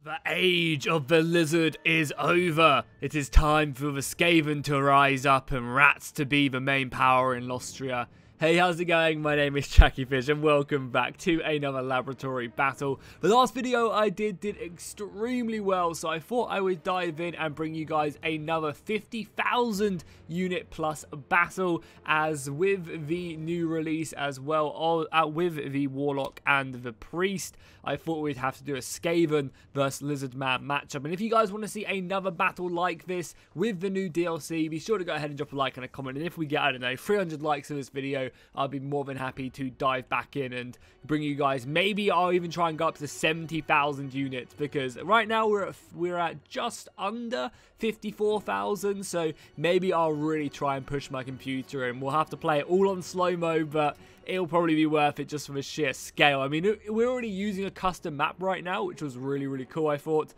The age of the lizard is over. It is time for the Skaven to rise up and rats to be the main power in Lostria. Hey, how's it going? My name is Jackyfish and welcome back to another laboratory battle. The last video I did extremely well, so I thought I would dive in and bring you guys another 50,000 unit plus battle, as with the new release as well, with the Warlock and the Priest. I thought we'd have to do a Skaven versus Lizardman matchup, and if you guys want to see another battle like this with the new DLC, be sure to go ahead and drop a like and a comment, and if we get, I don't know, 300 likes in this video, I'll be more than happy to dive back in and bring you guys, maybe I'll even try and go up to 70,000 units, because right now we're at just under 54,000, so maybe I'll really try and push my computer, and we'll have to play it all on slow-mo, but it'll probably be worth it just for the sheer scale. I mean, we're already using a custom map right now, which was really cool, I thought.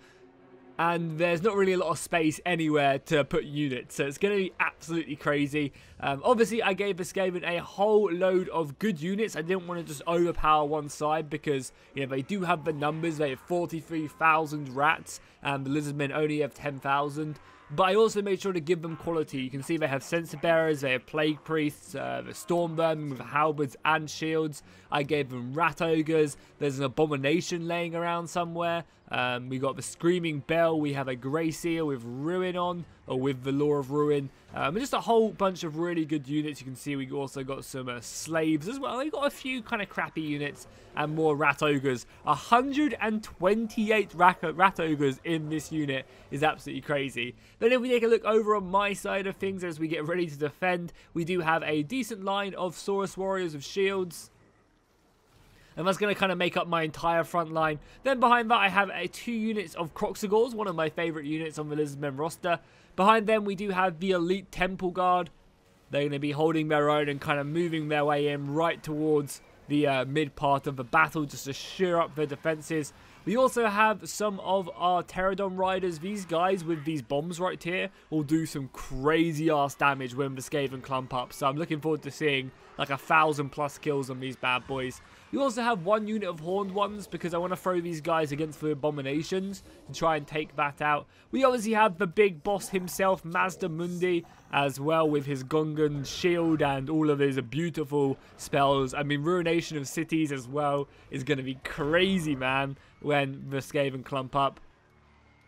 And there's not really a lot of space anywhere to put units, so it's going to be absolutely crazy. Obviously, I gave the Skaven a whole load of good units. I didn't want to just overpower one side because, you know, they do have the numbers. They have 43,000 rats, and the Lizardmen only have 10,000. But I also made sure to give them quality. You can see they have Censer Bearers, they have Plague Priests, the Storm Vermin with halberds and shields. I gave them Rat Ogres. There's an Abomination laying around somewhere. We got the Screaming Bell. We have a Grey Seal with Ruin on, or with the Law of Ruin. And just a whole bunch of really good units. You can see we also got some Slaves as well. We got a few kind of crappy units and more Rat Ogres. 128 Rat Ogres in this unit is absolutely crazy. Then if we take a look over on my side of things as we get ready to defend, we do have a decent line of Saurus Warriors with shields. And that's going to kind of make up my entire front line. Then behind that, I have 2 units of Croxagors, one of my favourite units on the Lizardmen roster. Behind them, we do have the Elite Temple Guard. They're going to be holding their own and kind of moving their way in right towards the mid part of the battle, just to sheer up their defences. We also have some of our Pterodon Riders. These guys with these bombs right here will do some crazy ass damage when the Skaven clump up. So I'm looking forward to seeing like 1,000+ kills on these bad boys. We also have 1 unit of Horned Ones because I want to throw these guys against the Abominations to try and take that out. We obviously have the big boss himself, Mazda Mundi, as well, with his Gungan shield and all of his beautiful spells. I mean, Ruination of Cities as well is going to be crazy, man, when the Skaven clump up.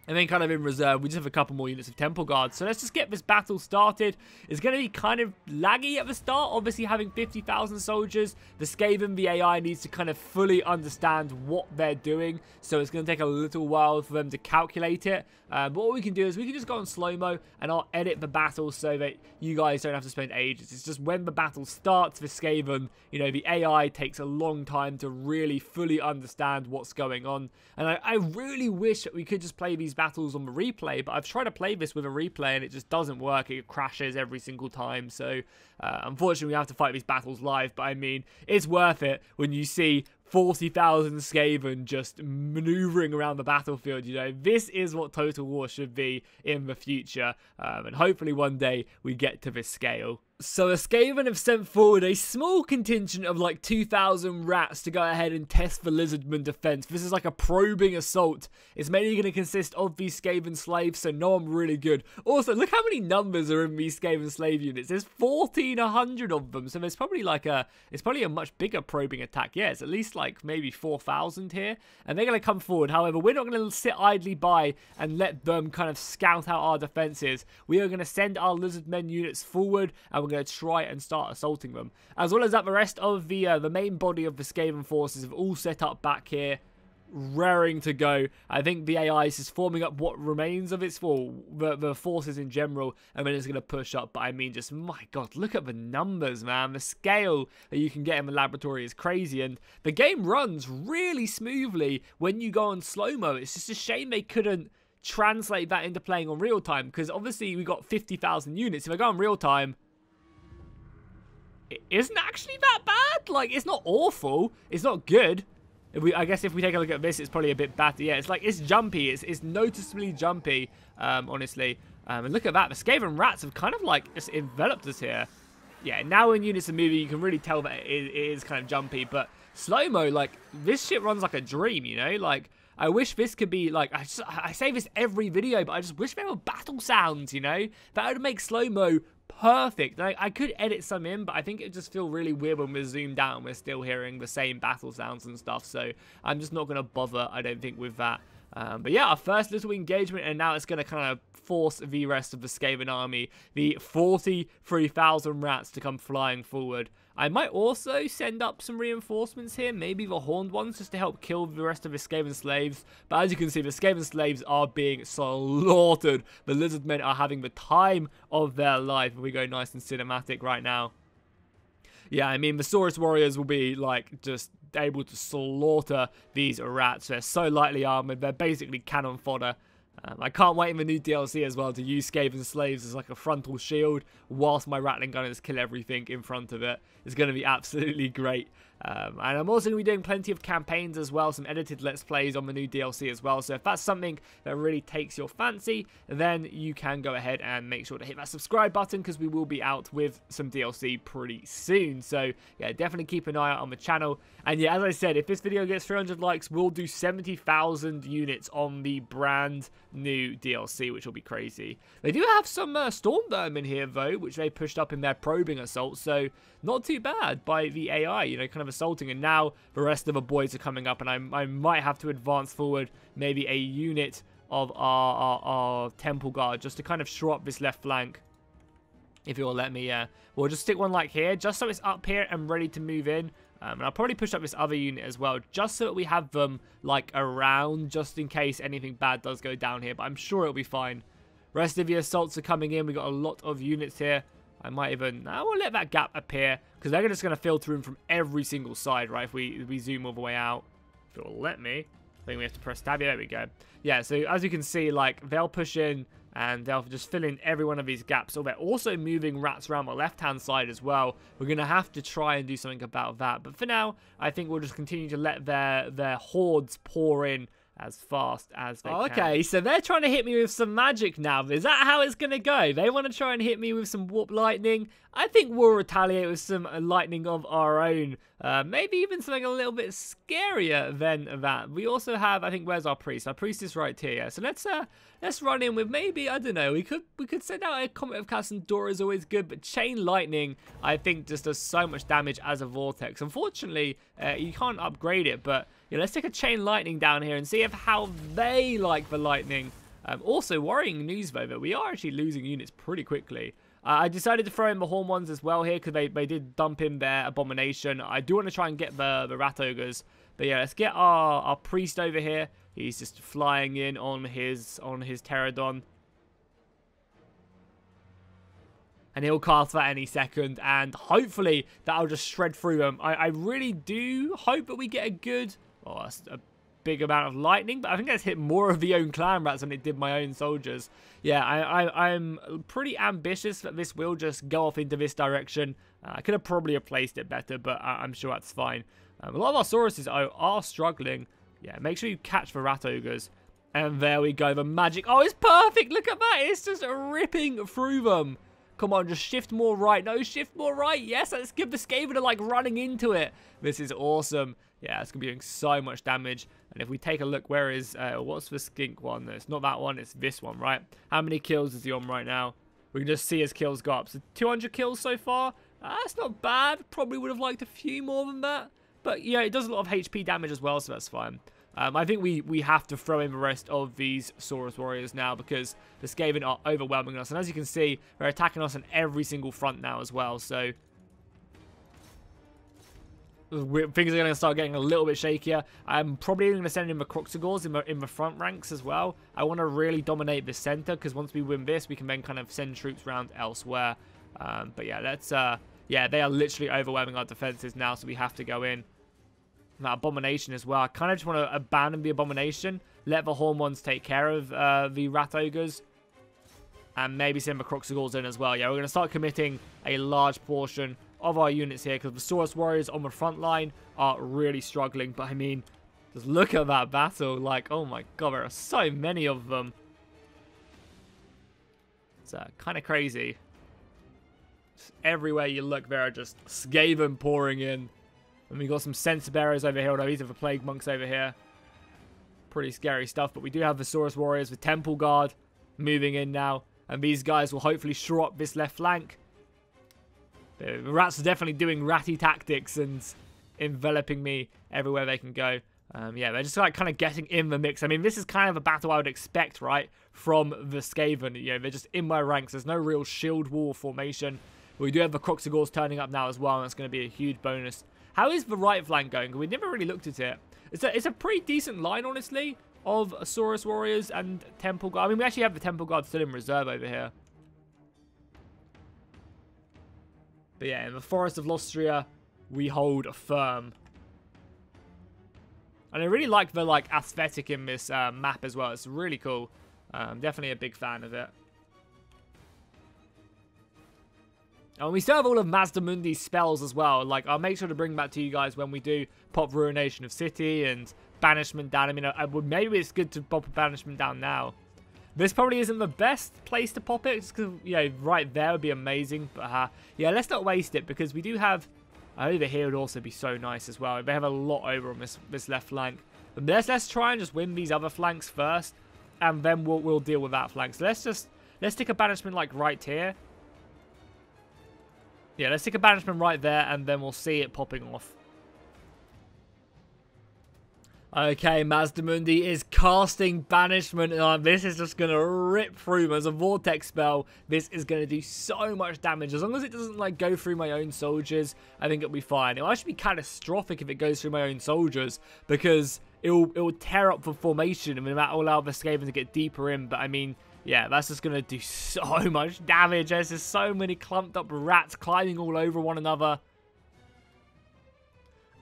And then kind of in reserve, we just have a couple more units of Temple Guards. So let's just get this battle started. It's going to be kind of laggy at the start. Obviously, having 50,000 soldiers, the Skaven, the AI, needs to kind of fully understand what they're doing. So it's going to take a little while for them to calculate it. But what we can do is we can just go on slow-mo, and I'll edit the battle so that you guys don't have to spend ages. It's just when the battle starts for Skaven, you know, the AI takes a long time to really fully understand what's going on. And I really wish that we could just play these battles on the replay, but I've tried to play this with a replay and it just doesn't work. It crashes every single time. So unfortunately, we have to fight these battles live. But I mean, it's worth it when you see 40,000 Skaven just maneuvering around the battlefield. You know, this is what Total War should be in the future, and hopefully one day we get to this scale. So the Skaven have sent forward a small contingent of like 2,000 rats to go ahead and test the Lizardman defense. This is like a probing assault. It's mainly going to consist of these Skaven slaves, so no, I'm really good. Also, look how many numbers are in these Skaven slave units. There's 1,400 of them, so there's probably like it's probably a much bigger probing attack. Yeah, it's at least like maybe 4,000 here, and they're going to come forward. However, we're not going to sit idly by and let them kind of scout out our defenses. We are going to send our Lizardmen units forward, and we're going to try and start assaulting them. As well as that, the rest of the main body of the Skaven forces have all set up back here, raring to go. I think the AI is just forming up what remains of its the forces in general, and then it's going to push up. But I mean, just, my god, look at the numbers, man. The scale that you can get in the laboratory is crazy, and the game runs really smoothly when you go on slow-mo. It's just a shame they couldn't translate that into playing on real time, because obviously we got 50,000 units. If I go on real time, it isn't actually that bad. Like, it's not awful, it's not good. I guess if we take a look at this, it's probably a bit better. Yeah, it's like, it's jumpy. It's noticeably jumpy, honestly. And look at that. The Skaven rats have kind of like just enveloped us here. Yeah, now when units are moving, you can really tell that it is kind of jumpy. But slow-mo, like, this shit runs like a dream, you know? Like, I wish this could be like, I say this every video, but I just wish there were battle sounds, you know? That would make slow-mo perfect. Like, I could edit some in, but I think it just feel really weird when we're zoomed out and we're still hearing the same battle sounds and stuff. So I'm just not going to bother, I don't think, with that. But yeah, our first little engagement, and now it's going to kind of force the rest of the Skaven army, the 43,000 rats, to come flying forward. I might also send up some reinforcements here, maybe the Horned ones, just to help kill the rest of the Skaven slaves. But as you can see, the Skaven slaves are being slaughtered. The Lizardmen are having the time of their life. We go nice and cinematic right now. Yeah, I mean, the Saurus warriors will be, like, just able to slaughter these rats. They're so lightly armored. They're basically cannon fodder. I can't wait in the new DLC as well to use Skaven slaves as like a frontal shield whilst my rattling gunners kill everything in front of it. It's going to be absolutely great. And I'm also going to be doing plenty of campaigns as well, some edited Let's Plays on the new DLC as well. So if that's something that really takes your fancy, then you can go ahead and make sure to hit that subscribe button, because we will be out with some DLC pretty soon. So yeah, definitely keep an eye out on the channel. And yeah, as I said, if this video gets 300 likes, we'll do 70,000 units on the brand new DLC, which will be crazy. They do have some storm vermin here though, which they pushed up in their probing assault, so not too bad by the AI, you know, kind of assaulting. And now the rest of the boys are coming up, and I might have to advance forward maybe a unit of our temple guard just to kind of shore up this left flank, if you'll let me. Yeah, we'll just stick one like here just so it's up here and ready to move in. And I'll probably push up this other unit as well, just so that we have them, like, around, just in case anything bad does go down here. But I'm sure it'll be fine. Rest of the assaults are coming in. We've got a lot of units here. I might even... I will let that gap appear, because they're just going to filter in from every single side, right, if we zoom all the way out. If it'll let me. I think we have to press tab. Yeah, there we go. Yeah, so as you can see, like, they'll push in, and they'll just fill in every one of these gaps. So they're also moving rats around the left-hand side as well. We're going to have to try and do something about that. But for now, I think we'll just continue to let their hordes pour in as fast as they can. Okay, so they're trying to hit me with some magic now. Is that how it's going to go? They want to try and hit me with some warp lightning. I think we'll retaliate with some lightning of our own. Maybe even something a little bit scarier than that. We also have, I think, where's our priest? Our priest is right here. Yeah. So let's run in with maybe, I don't know, we could send out a Comet of Cassandora is always good, but chain lightning, I think, just does so much damage as a vortex. Unfortunately, you can't upgrade it, but yeah, let's take a chain lightning down here and see how they like the lightning. Also, worrying news though, that we are actually losing units pretty quickly. I decided to throw in the Horn ones as well here, because they did dump in their abomination. I do want to try and get the rat ogres, but yeah, let's get our priest over here. He's just flying in on his pterodon, and he'll cast that any second, and hopefully that'll just shred through them. I really do hope that we get a good, a big amount of lightning, but I think that's hit more of the own clan rats than it did my own soldiers. Yeah, I'm pretty ambitious that this will just go off into this direction. I could have probably placed it better, but I'm sure that's fine. A lot of our Sauruses are struggling. Yeah, make sure you catch the rat ogres. And there we go, the magic. Oh, it's perfect. Look at that. It's just ripping through them. Come on, just shift more right. No, shift more right. Yes, let's give the Skaven like running into it. This is awesome. Yeah, it's going to be doing so much damage. And if we take a look, where is... what's the skink one? No, it's not that one. It's this one, right? How many kills is he on right now? We can just see his kills go up. So 200 kills so far. That's not bad. Probably would have liked a few more than that. But yeah, it does a lot of HP damage as well, so that's fine. I think we have to throw in the rest of these Saurus warriors now, because the Skaven are overwhelming us. And as you can see, they're attacking us on every single front now as well. So things are going to start getting a little bit shakier. I'm probably going to send in the Croxagors in the front ranks as well. I want to really dominate the center, because once we win this, we can then kind of send troops around elsewhere. But yeah, let's... yeah, they are literally overwhelming our defenses now, so we have to go in. That abomination as well. I kind of just want to abandon the abomination, let the Horn ones take care of the rat ogres, and maybe send the Croxagors in as well. Yeah, we're going to start committing a large portion of our units here, because the Saurus warriors on the front line are really struggling. But I mean, just look at that battle. Like, oh my god, there are so many of them. It's kind of crazy. Just everywhere you look, there are just Skaven pouring in. And we got some Censer Bearers over here, although these are the Plague Monks over here. Pretty scary stuff, but we do have Vesaurus warriors with Temple Guard moving in now. And these guys will hopefully shore up this left flank. The rats are definitely doing ratty tactics and enveloping me everywhere they can go. Yeah, they're just like kind of getting in the mix. I mean, this is kind of a battle I would expect, right, from the Skaven. You know, they're just in my ranks. There's no real shield wall formation. We do have the Croxagors turning up now as well, and that's going to be a huge bonus. How is the right flank going? We never really looked at it. It's a pretty decent line, honestly, of Saurus Warriors and Temple Guard. I mean, we actually have the Temple Guard still in reserve over here. But yeah, in the Forest of Lostria, we hold firm. And I really like the aesthetic in this map as well. It's really cool. Definitely a big fan of it. And we still have all of Mazdamundi's spells as well. Like, I'll make sure to bring that to you guys when we do pop Ruination of City and Banishment down. I mean, maybe it's good to pop a Banishment down now. This probably isn't the best place to pop it, just because, you know, right there would be amazing. But, yeah, let's not waste it, because we do have... over here would also be so nice as well. They have a lot over on this left flank. But let's try and just win these other flanks first, and then we'll deal with that flank. So let's stick a Banishment, like, right here. Yeah, let's stick a Banishment right there, and then we'll see it popping off. Okay, Mazdamundi is casting Banishment. This is just going to rip through. As a Vortex spell, this is going to do so much damage. As long as it doesn't, like, go through my own soldiers, I think it'll be fine. It'll actually be catastrophic if it goes through my own soldiers, because it will tear up the formation, and that will allow the Skaven to get deeper in. But, I mean... yeah, that's just going to do so much damage. There's just so many clumped up rats climbing all over one another.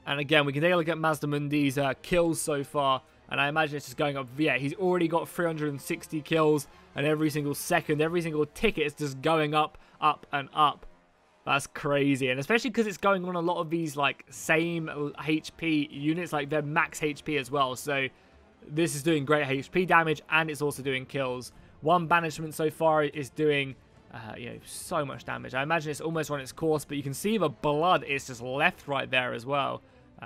And again, we can take a look at Mazdamundi's kills so far. And I imagine it's just going up. Yeah, he's already got 360 kills. And every single second, every single ticket is just going up, up, and up. That's crazy. And especially because it's going on a lot of these, like, same HP units. Like, they're max HP as well. So, this is doing great HP damage. And it's also doing kills. One Banishment so far is doing, you know, so much damage. I imagine it's almost run its course, but you can see the blood is just left right there as well.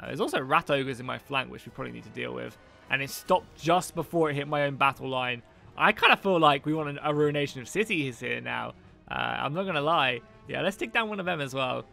There's also Rat Ogres in my flank, which we probably need to deal with. And it stopped just before it hit my own battle line. I kind of feel like we want a Ruination of Cities here now. I'm not going to lie. Yeah, let's take down one of them as well.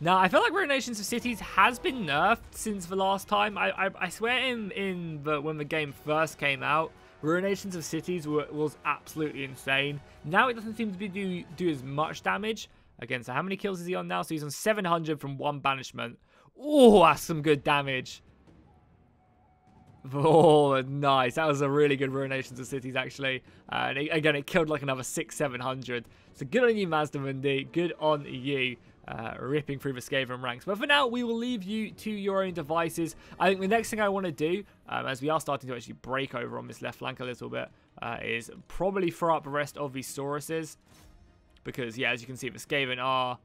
Now, I feel like Ruinations of Cities has been nerfed since the last time. I swear when the game first came out, Ruinations of Cities was absolutely insane. Now it doesn't seem to be do as much damage. Again, so how many kills is he on now? So he's on 700 from one Banishment. Oh, that's some good damage. Oh, nice. That was a really good Ruinations of Cities, actually. And again, it killed like another 600-700. So good on you, Mazdamundi. Good on you. Ripping through the Skaven ranks. But for now, we will leave you to your own devices. I think the next thing I want to do, as we are starting to actually break over on this left flank a little bit, is probably throw up the rest of these Sauruses. Because, yeah, as you can see, the Skaven are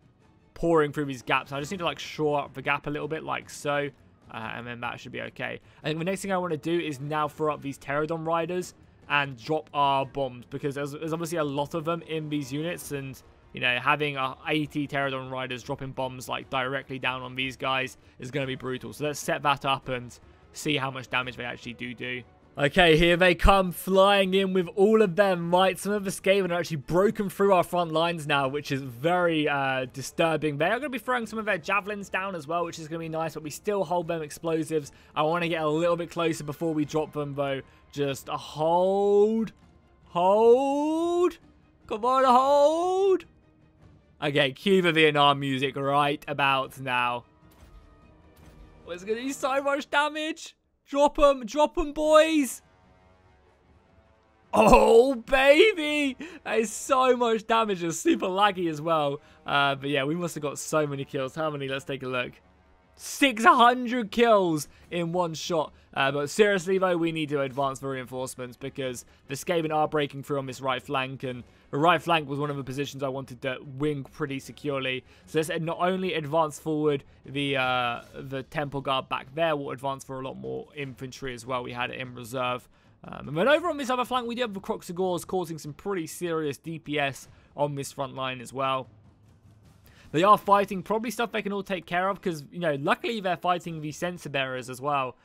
pouring through these gaps. I just need to, like, shore up the gap a little bit, like so. And then that should be okay. I think the next thing I want to do is now throw up these Pterodon Riders and drop our bombs. Because there's obviously a lot of them in these units, and... you know, having 80 Pterodon Riders dropping bombs, like, directly down on these guys is going to be brutal. So let's set that up and see how much damage they actually do. Okay, here they come flying in with all of them, right? Some of the Skaven are actually broken through our front lines now, which is very disturbing. They are going to be throwing some of their javelins down as well, which is going to be nice, but we still hold them explosives. I want to get a little bit closer before we drop them, though. Just hold. Hold. Come on, hold. Okay, cue the Vietnam music right about now. Oh, it's going to do so much damage. Drop them, boys. Oh, baby. That is so much damage. It's super laggy as well. But yeah, we must have got so many kills. How many? Let's take a look. 600 kills in one shot. But seriously, though, we need to advance the reinforcements because the Skaven are breaking through on this right flank, and the right flank was one of the positions I wanted to wing pretty securely. So let's not only advance forward the Temple Guard back there, we'll advance for a lot more infantry as well. We had it in reserve. And then over on this other flank, we do have the Croxagors causing some pretty serious DPS on this front line as well. They are fighting probably stuff they can all take care of because, you know, luckily they're fighting the sensor bearers as well.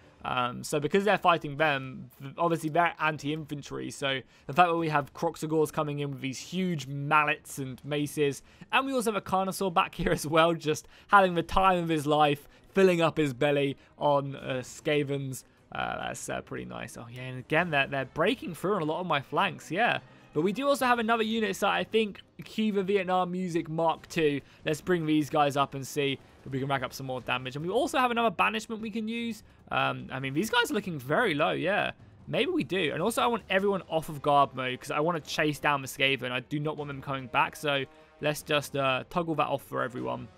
So because they're fighting them, obviously they're anti-infantry, so the fact that we have Croxagors coming in with these huge mallets and maces, and we also have a Carnosaur back here as well, just having the time of his life, filling up his belly on Skavens. That's pretty nice. Oh yeah, and again, they're breaking through on a lot of my flanks, yeah. But we do also have another unit, so I think Cuba Vietnam Music Mark II. Let's bring these guys up and see if we can rack up some more damage. And we also have another banishment we can use. I mean, these guys are looking very low, yeah. Maybe we do. And also, I want everyone off of guard mode because I want to chase down the Skaven. I do not want them coming back, so let's just toggle that off for everyone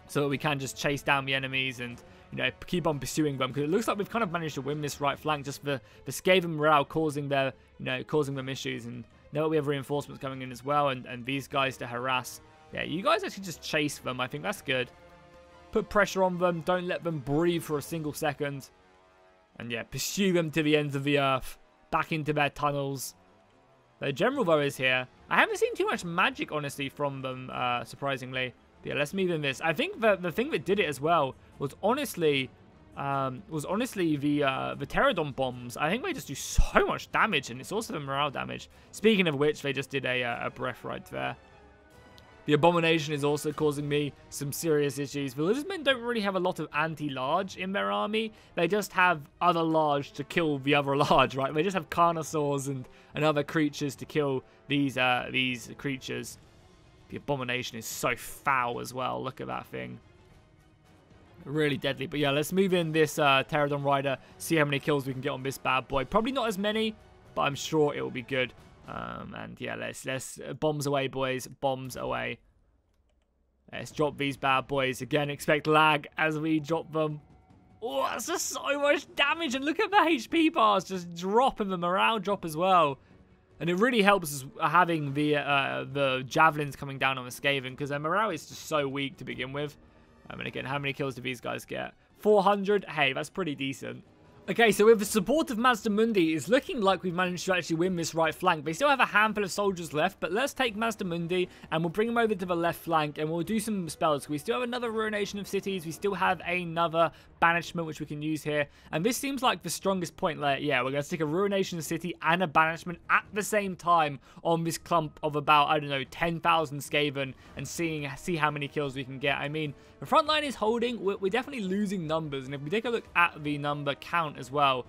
so that we can just chase down the enemies and, you know, keep on pursuing them, because it looks like we've kind of managed to win this right flank, just the Skaven morale causing their, you know, causing them issues. And now we have reinforcements coming in as well, and these guys to harass. Yeah, you guys actually just chase them. I think that's good. Put pressure on them. Don't let them breathe for a single second. And yeah, pursue them to the ends of the earth, back into their tunnels. The general though is here. I haven't seen too much magic, honestly, from them, surprisingly. Yeah, let's move in this. I think the thing that did it as well was honestly the pterodon bombs. I think they just do so much damage, and it's also the morale damage. Speaking of which, they just did a breath right there. The Abomination is also causing me some serious issues. The Lizardmen don't really have a lot of anti-large in their army. They just have other large to kill the other large, right? They just have Carnosaurs and other creatures to kill these creatures. The Abomination is so foul as well. Look at that thing. Really deadly. But yeah, let's move in this Pterodon Rider. See how many kills we can get on this bad boy. Probably not as many, but I'm sure it will be good. And yeah, let's bombs away, boys. Bombs away. Let's drop these bad boys. Again, expect lag as we drop them. Oh, that's just so much damage. And look at the HP bars just drop and the morale drop as well. And it really helps us having the javelins coming down on the Skaven, because their morale is just so weak to begin with. And again, how many kills do these guys get? 400? Hey, that's pretty decent. Okay, so with the support of Mazdamundi, it's looking like we've managed to actually win this right flank. They still have a handful of soldiers left, but let's take Mazdamundi and we'll bring them over to the left flank and we'll do some spells. We still have another Ruination of Cities. We still have another Banishment, which we can use here. And this seems like the strongest point. Like, yeah, we're going to stick a Ruination of City and a Banishment at the same time on this clump of about, I don't know, 10,000 Skaven and see how many kills we can get. I mean, the front line is holding. We're definitely losing numbers. And if we take a look at the number count as well,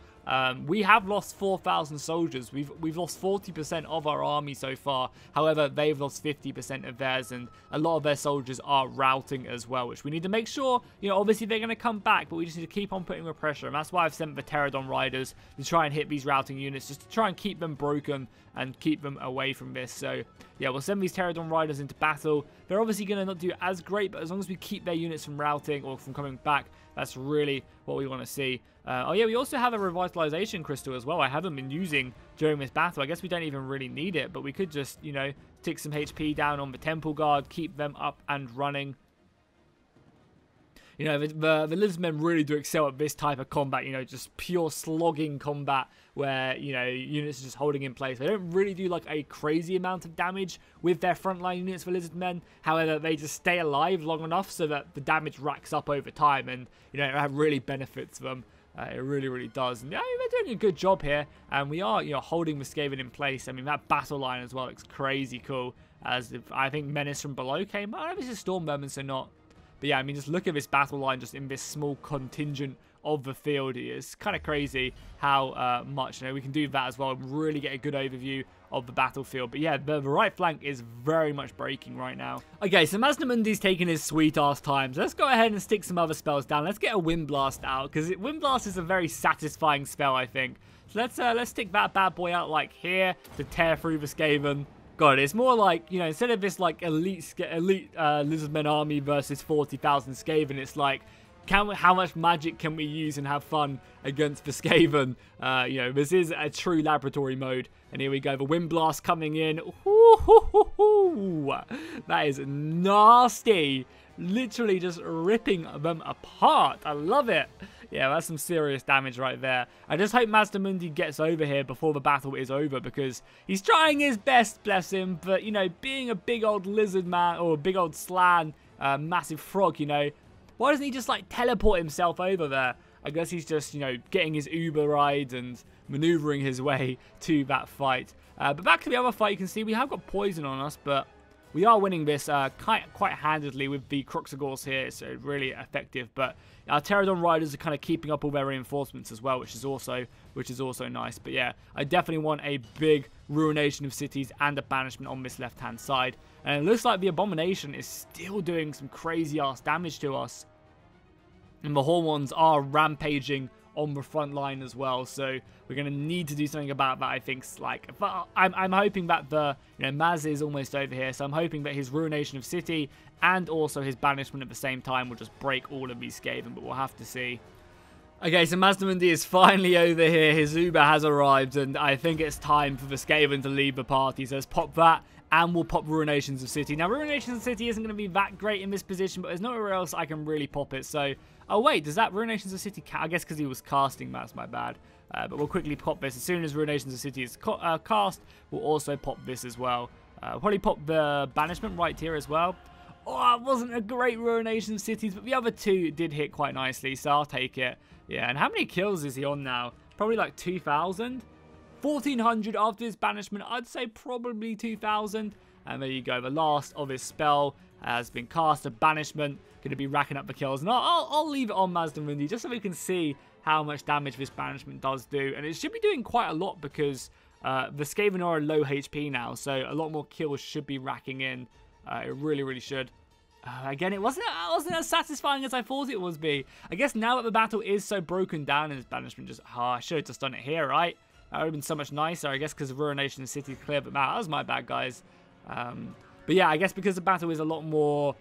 we have lost 4,000 soldiers. We've lost 40% of our army so far. However, they've lost 50% of theirs, and a lot of their soldiers are routing as well, which we need to make sure, you know, obviously they're going to come back, but we just need to keep on putting the pressure. And that's why I've sent the Pterodon Riders to try and hit these routing units, just to try and keep them broken and keep them away from this. So yeah, we'll send these Pterodon Riders into battle. They're obviously going to not do as great, but as long as we keep their units from routing or from coming back, that's really what we want to see. Oh yeah, we also have a revitalization crystal as well. I haven't been using during this battle. I guess we don't even really need it, but we could just, you know, tick some HP down on the Temple Guard, keep them up and running. You know, the Lizardmen really do excel at this type of combat, you know, just pure slogging combat where, you know, units are just holding in place. They don't really do, like, a crazy amount of damage with their frontline units for Lizardmen. However, they just stay alive long enough so that the damage racks up over time and, you know, it really benefits them. It really, really does. And yeah, they're doing a good job here. And we are, you know, holding the Skaven in place. I mean, that battle line as well looks crazy cool. As if, I think Menace from below came. I don't know if it's a Stormvermin, so not. But yeah, I mean, just look at this battle line just in this small contingent of the field. It's kind of crazy how much, you know, we can do that as well and really get a good overview of the battlefield. But yeah, the right flank is very much breaking right now. Okay, so Mazdamundi's taking his sweet ass time. So let's go ahead and stick some other spells down. Let's get a Wind Blast out, because Wind Blast is a very satisfying spell, I think. So let's stick that bad boy out like here to tear through the Skaven. God, it's more like, you know, instead of this like elite Lizardmen army versus 40,000 Skaven, it's like, how much magic can we use and have fun against the Skaven? You know, this is a true laboratory mode. And here we go, the Wind Blast coming in. Ooh, that is nasty. Literally just ripping them apart. I love it. Yeah, that's some serious damage right there. I just hope Mazdamundi gets over here before the battle is over, because he's trying his best, bless him. But, you know, being a big old lizard man, or a big old slan, massive frog, you know, why doesn't he just, like, teleport himself over there? I guess he's just, you know, getting his Uber rides and maneuvering his way to that fight. But back to the other fight, you can see we have got poison on us, but we are winning this quite handedly with the Cruxagors here, so really effective. But our Pterodon Riders are kind of keeping up all their reinforcements as well, which is also nice. But yeah, I definitely want a big ruination of cities and a banishment on this left-hand side. And it looks like the Abomination is still doing some crazy-ass damage to us. And the Hormones are rampaging on the front line as well, so we're going to need to do something about that, I think. Like, I'm hoping that the, you know, Maz is almost over here, so I'm hoping that his ruination of city and also his banishment at the same time will just break all of these Skaven, but we'll have to see. Okay, so Mazdamundi is finally over here. His Uber has arrived, and I think it's time for the Skaven to leave the party, so let's pop that. And we'll pop Ruinations of City. Now, Ruinations of City isn't going to be that great in this position, but there's nowhere else I can really pop it. So, oh wait, does that Ruinations of City count? I guess because he was casting, that's my bad. But we'll quickly pop this. As soon as Ruinations of City is cast, we'll also pop this as well. We'll probably pop the Banishment right here as well. Oh, it wasn't a great Ruination of Cities, but the other two did hit quite nicely, so I'll take it. Yeah, and how many kills is he on now? Probably like 2,000? 1,400 after his banishment. I'd say probably 2,000. And there you go. The last of his spell has been cast. A banishment. Going to be racking up the kills. And I'll leave it on Mazdamundi just so we can see how much damage this banishment does do. And it should be doing quite a lot because the Skaven are low HP now. So a lot more kills should be racking in. It really, really should. Again, it wasn't as satisfying as I thought it would be. I guess now that the battle is so broken down in his banishment, just, I should have just done it here, right? That would have been so much nicer, I guess, because of Ruination of City clear. But man, that was my bad, guys. But yeah, I guess because the battle is a lot more,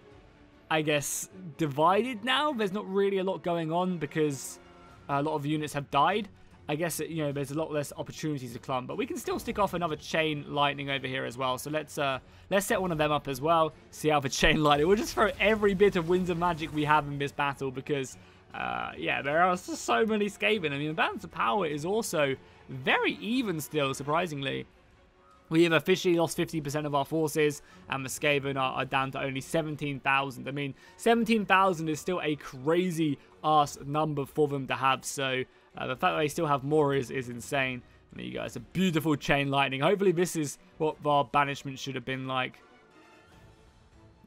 I guess, divided now. There's not really a lot going on because a lot of units have died. I guess, you know, there's a lot less opportunities to clump. But we can still stick off another Chain Lightning over here as well. So let's set one of them up as well. See how the Chain Lightning... We'll just throw every bit of Winds of Magic we have in this battle because... yeah, there are just so many Skaven. I mean, the balance of power is also very even still, surprisingly. We have officially lost 50% of our forces, and the Skaven are down to only 17,000. I mean, 17,000 is still a crazy-ass number for them to have, so the fact that they still have more is insane. And there you go, it's a beautiful Chain Lightning. Hopefully this is what our banishment should have been like.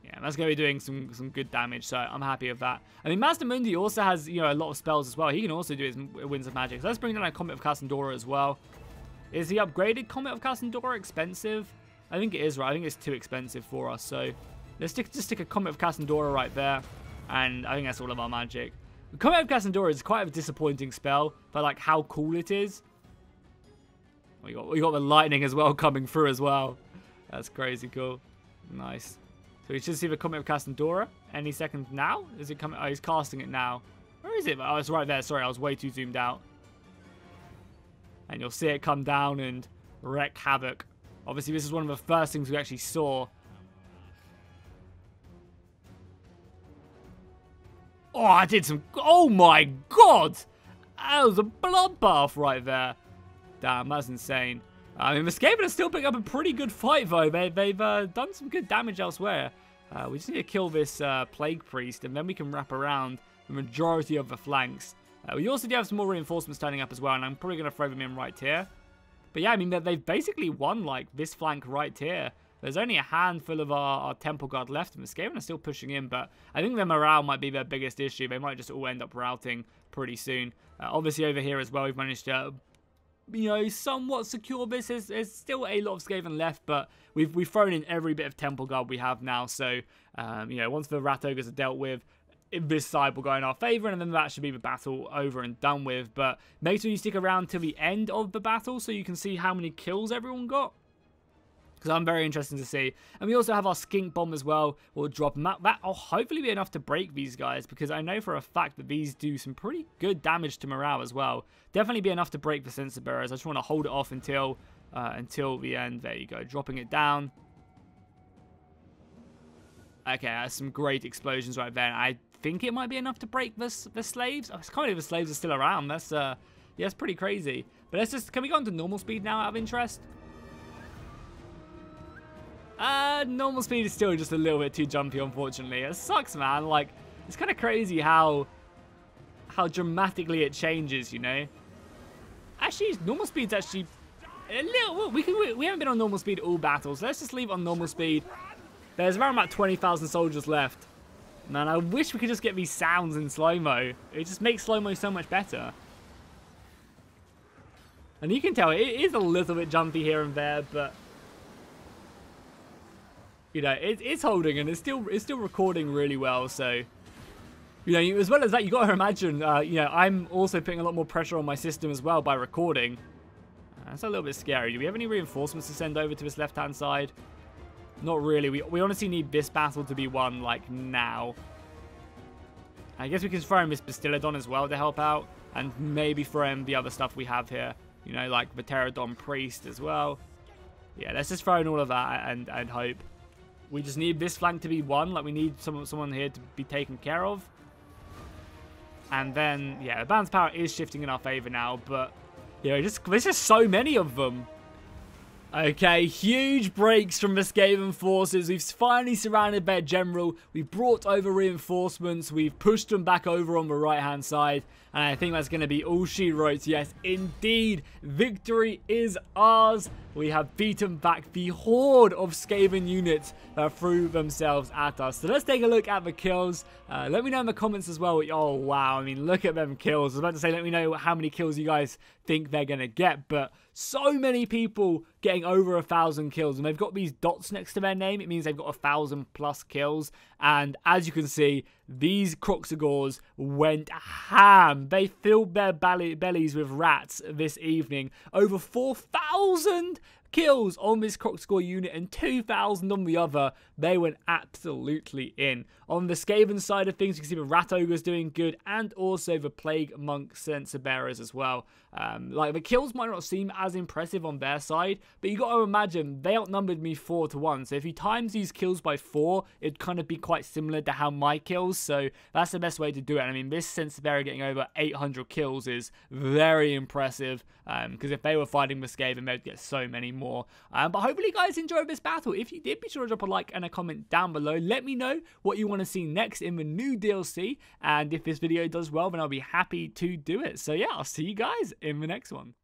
Yeah, that's going to be doing some good damage, so I'm happy with that. I mean, Mazdamundi also has, you know, a lot of spells as well. He can also do his Winds of Magic. So let's bring down a Comet of Cassandora as well. Is the upgraded Comet of Cassandora expensive? I think it is, right? I think it's too expensive for us, so let's just stick a Comet of Cassandora right there, and I think that's all of our magic. The Comet of Cassandora is quite a disappointing spell, but like how cool it is. We got the lightning as well coming through as well. That's crazy cool. Nice. So we should see the Comet of Cassandora any second now. Is it coming? Oh, he's casting it now. Where is it? Oh, it's right there. Sorry, I was way too zoomed out. And you'll see it come down and wreak havoc. Obviously, this is one of the first things we actually saw. Oh, I did some... Oh my god! That was a bloodbath right there. Damn, that's insane. I mean, the Skaven are still picking up a pretty good fight, though. They've done some good damage elsewhere. We just need to kill this Plague Priest, and then we can wrap around the majority of the flanks. We also do have some more reinforcements turning up as well, and I'm probably going to throw them in right here. But yeah, I mean, they've basically won, like, this flank right here. There's only a handful of our Temple Guard left, and the Skaven are still pushing in, but I think their morale might be their biggest issue. They might just all end up routing pretty soon. Obviously, over here as well, we've managed to, you know, somewhat secure this. There's still a lot of Skaven left, but we've thrown in every bit of Temple Guard we have now, so, you know, once the Rat Ogres are dealt with, this side will go in our favour, and then that should be the battle over and done with. But make sure you stick around till the end of the battle so you can see how many kills everyone got, because I'm very interested to see. And we also have our Skink Bomb as well. We'll drop them out. That will hopefully be enough to break these guys, because I know for a fact that these do some pretty good damage to morale as well. Definitely be enough to break the Sensor Bearers. I just want to hold it off until the end. There you go, dropping it down. Okay, that's some great explosions right there. I think it might be enough to break the slaves. Oh, I can't believe the slaves are still around. That's yeah, it's pretty crazy. But let's just, can we go on to normal speed now out of interest? Normal speed is still just a little bit too jumpy, unfortunately. It sucks, man. Like, it's kind of crazy how dramatically it changes, you know? Actually, normal speed's actually a little... We haven't been on normal speed all battles. Let's just leave it on normal speed. There's around about 20,000 soldiers left. Man, I wish we could just get these sounds in slow-mo. It just makes slow-mo so much better. And you can tell it is a little bit jumpy here and there, but... you know, it's holding and it's still recording really well, so... you know, as well as that, you got to imagine, you know, I'm also putting a lot more pressure on my system as well by recording. That's a little bit scary. Do we have any reinforcements to send over to this left-hand side? Not really. We honestly need this battle to be won, like, now. I guess we can throw in this Bastillodon as well to help out. And maybe throw in the other stuff we have here. You know, like the Pterodon Priest as well. Yeah, let's just throw in all of that and hope. We just need this flank to be won. Like, we need someone here to be taken care of. And then, yeah, the balance power is shifting in our favor now. But, you know, there's just so many of them. Okay, huge breaks from the Skaven forces. We've finally surrounded their general. We've brought over reinforcements. We've pushed them back over on the right-hand side. And I think that's going to be all she wrote. Yes, indeed. Victory is ours. We have beaten back the horde of Skaven units that threw themselves at us. So let's take a look at the kills. Let me know in the comments as well. Oh, wow. I mean, look at them kills. I was about to say, let me know how many kills you guys think they're going to get. But so many people getting over 1,000 kills. And they've got these dots next to their name. It means they've got 1,000+ kills. And as you can see, these Kroxigors went ham. They filled their bellies with rats this evening. Over 4,000 kills on this Kroxigor unit and 2,000 on the other. They went absolutely in. On the Skaven side of things, you can see the Rat Ogres doing good, and also the Plague Monk Censer Bearers as well. Like, the kills might not seem as impressive on their side, but you got to imagine they outnumbered me 4-1. So if you times these kills by 4, it'd kind of be quite similar to how my kills. So that's the best way to do it. I mean, this Censer Bearer getting over 800 kills is very impressive. Because if they were fighting with Skaven, they'd get so many more. But hopefully you guys enjoyed this battle. If you did, be sure to drop a like and a comment down below. Let me know what you want to see next in the new DLC. And if this video does well, then I'll be happy to do it. So yeah, I'll see you guys in the next one.